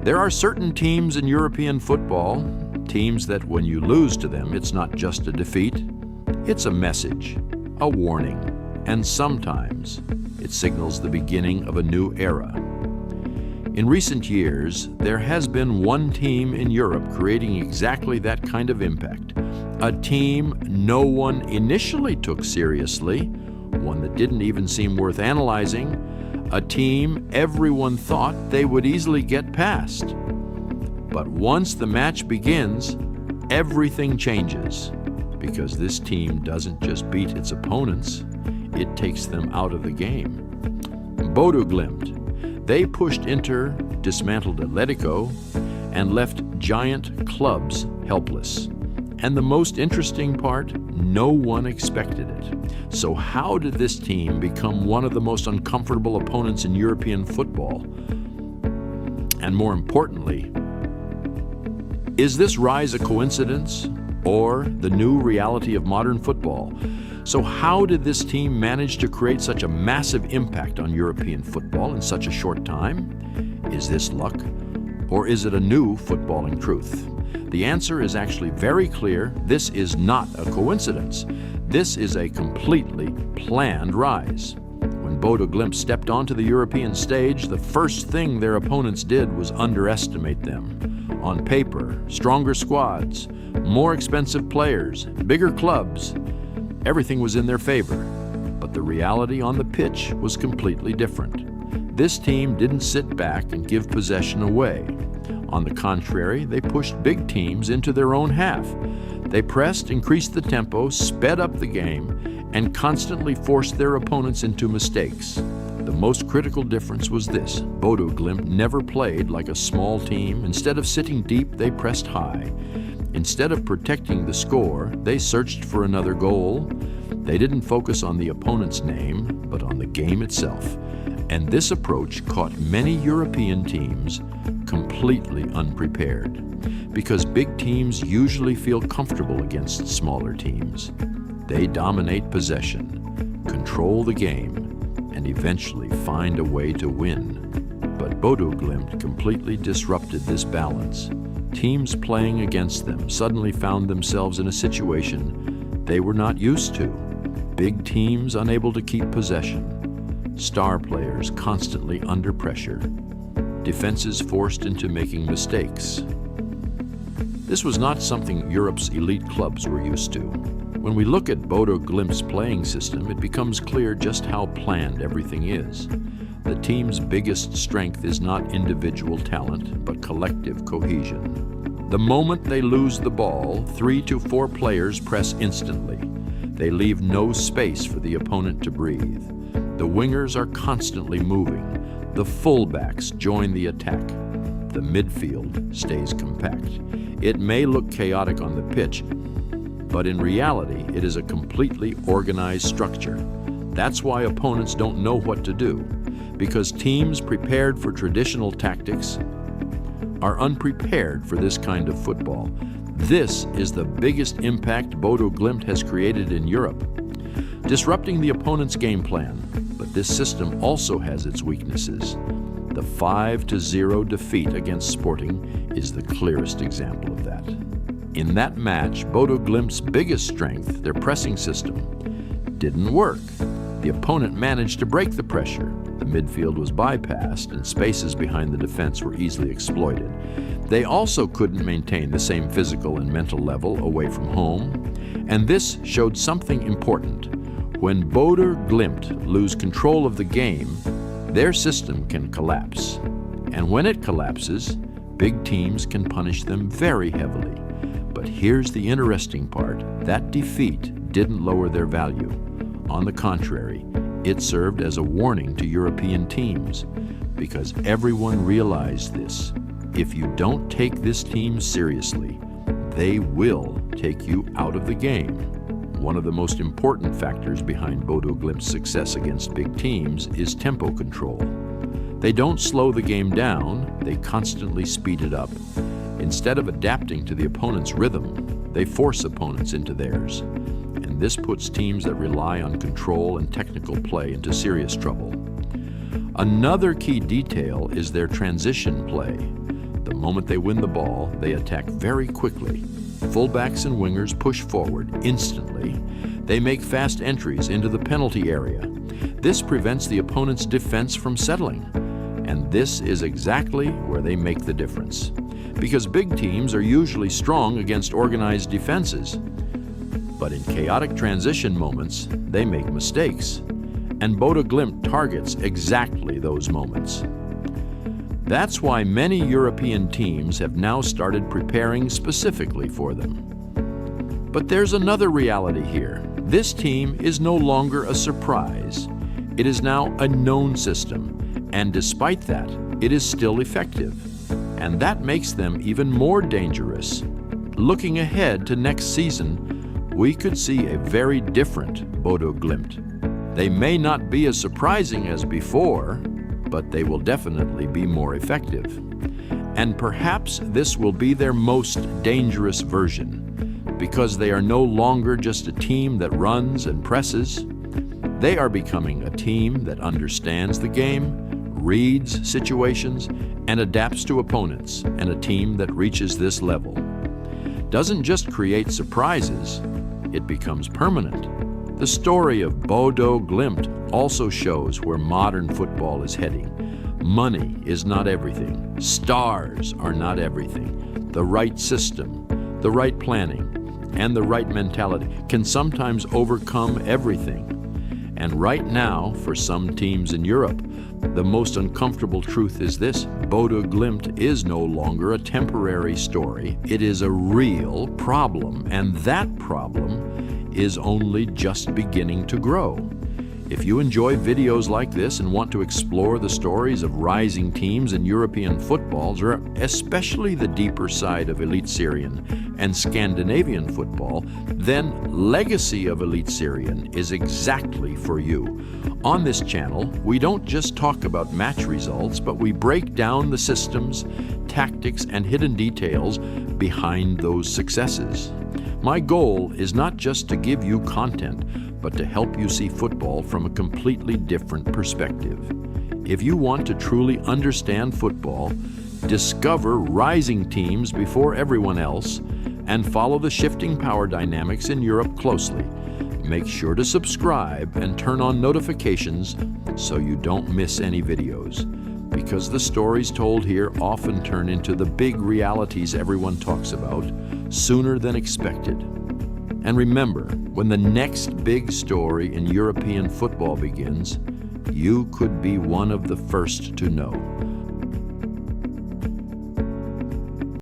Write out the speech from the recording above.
There are certain teams in European football, teams that when you lose to them, it's not just a defeat, it's a message, a warning, and sometimes it signals the beginning of a new era. In recent years, there has been one team in Europe creating exactly that kind of impact. A team no one initially took seriously, one that didn't even seem worth analyzing, a team everyone thought they would easily get past. But once the match begins, everything changes, because this team doesn't just beat its opponents, it takes them out of the game. Bodo Glimt. They pushed Inter, dismantled Atletico, and left giant clubs helpless. And the most interesting part, no one expected it. So how did this team become one of the most uncomfortable opponents in European football? And more importantly, is this rise a coincidence or the new reality of modern football? So how did this team manage to create such a massive impact on European football in such a short time? Is this luck, or is it a new footballing truth? The answer is actually very clear. This is not a coincidence. This is a completely planned rise. When Bodo Glimt stepped onto the European stage, the first thing their opponents did was underestimate them. On paper, stronger squads, more expensive players, bigger clubs, everything was in their favor, but the reality on the pitch was completely different. This team didn't sit back and give possession away. On the contrary, they pushed big teams into their own half. They pressed, increased the tempo, sped up the game, and constantly forced their opponents into mistakes. The most critical difference was this: Bodo Glimt never played like a small team. Instead of sitting deep, they pressed high. Instead of protecting the score, they searched for another goal. They didn't focus on the opponent's name, but on the game itself. And this approach caught many European teams completely unprepared, because big teams usually feel comfortable against smaller teams. They dominate possession, control the game, and eventually find a way to win. But Bodo Glimt completely disrupted this balance. Teams playing against them suddenly found themselves in a situation they were not used to. Big teams unable to keep possession, star players constantly under pressure, defenses forced into making mistakes. This was not something Europe's elite clubs were used to. When we look at Bodo Glimt's playing system, it becomes clear just how planned everything is. The team's biggest strength is not individual talent, but collective cohesion. The moment they lose the ball, 3 to 4 players press instantly. They leave no space for the opponent to breathe. The wingers are constantly moving. The fullbacks join the attack. The midfield stays compact. It may look chaotic on the pitch, but in reality, it is a completely organized structure. That's why opponents don't know what to do, because teams prepared for traditional tactics are unprepared for this kind of football. This is the biggest impact Bodo Glimt has created in Europe, disrupting the opponent's game plan. But this system also has its weaknesses. The 5-0 defeat against Sporting is the clearest example of that. In that match, Bodo Glimt's biggest strength, their pressing system, didn't work. The opponent managed to break the pressure. The midfield was bypassed and spaces behind the defense were easily exploited. They also couldn't maintain the same physical and mental level away from home. And this showed something important. When Bodo Glimt lose control of the game, their system can collapse. And when it collapses, big teams can punish them very heavily. But here's the interesting part. That defeat didn't lower their value. On the contrary, it served as a warning to European teams, because everyone realized this. If you don't take this team seriously, they will take you out of the game. One of the most important factors behind Bodo Glimt's success against big teams is tempo control. They don't slow the game down, they constantly speed it up. Instead of adapting to the opponent's rhythm, they force opponents into theirs. And this puts teams that rely on control and technical play into serious trouble. Another key detail is their transition play. The moment they win the ball, they attack very quickly. Fullbacks and wingers push forward instantly. They make fast entries into the penalty area. This prevents the opponent's defense from settling. And this is exactly where they make the difference. Because big teams are usually strong against organized defenses. But in chaotic transition moments, they make mistakes. And Bodo Glimt targets exactly those moments. That's why many European teams have now started preparing specifically for them. But there's another reality here. This team is no longer a surprise. It is now a known system, and despite that, it is still effective. And that makes them even more dangerous. Looking ahead to next season, we could see a very different Bodo Glimt. They may not be as surprising as before, but they will definitely be more effective. And perhaps this will be their most dangerous version, because they are no longer just a team that runs and presses. They are becoming a team that understands the game, reads situations, and adapts to opponents, and a team that reaches this level doesn't just create surprises, it becomes permanent. The story of Bodo Glimt also shows where modern football is heading. Money is not everything. Stars are not everything. The right system, the right planning, and the right mentality can sometimes overcome everything. And right now, for some teams in Europe, the most uncomfortable truth is this: Bodo Glimt is no longer a temporary story. It is a real problem, and that problem is only just beginning to grow. If you enjoy videos like this and want to explore the stories of rising teams in European footballs, or especially the deeper side of Eliteserien and Scandinavian football, then Legacy of Eliteserien is exactly for you. On this channel, we don't just talk about match results, but we break down the systems, tactics, and hidden details behind those successes. My goal is not just to give you content, but to help you see football from a completely different perspective. If you want to truly understand football, discover rising teams before everyone else, and follow the shifting power dynamics in Europe closely, make sure to subscribe and turn on notifications so you don't miss any videos. Because the stories told here often turn into the big realities everyone talks about sooner than expected. And remember, when the next big story in European football begins, you could be one of the first to know.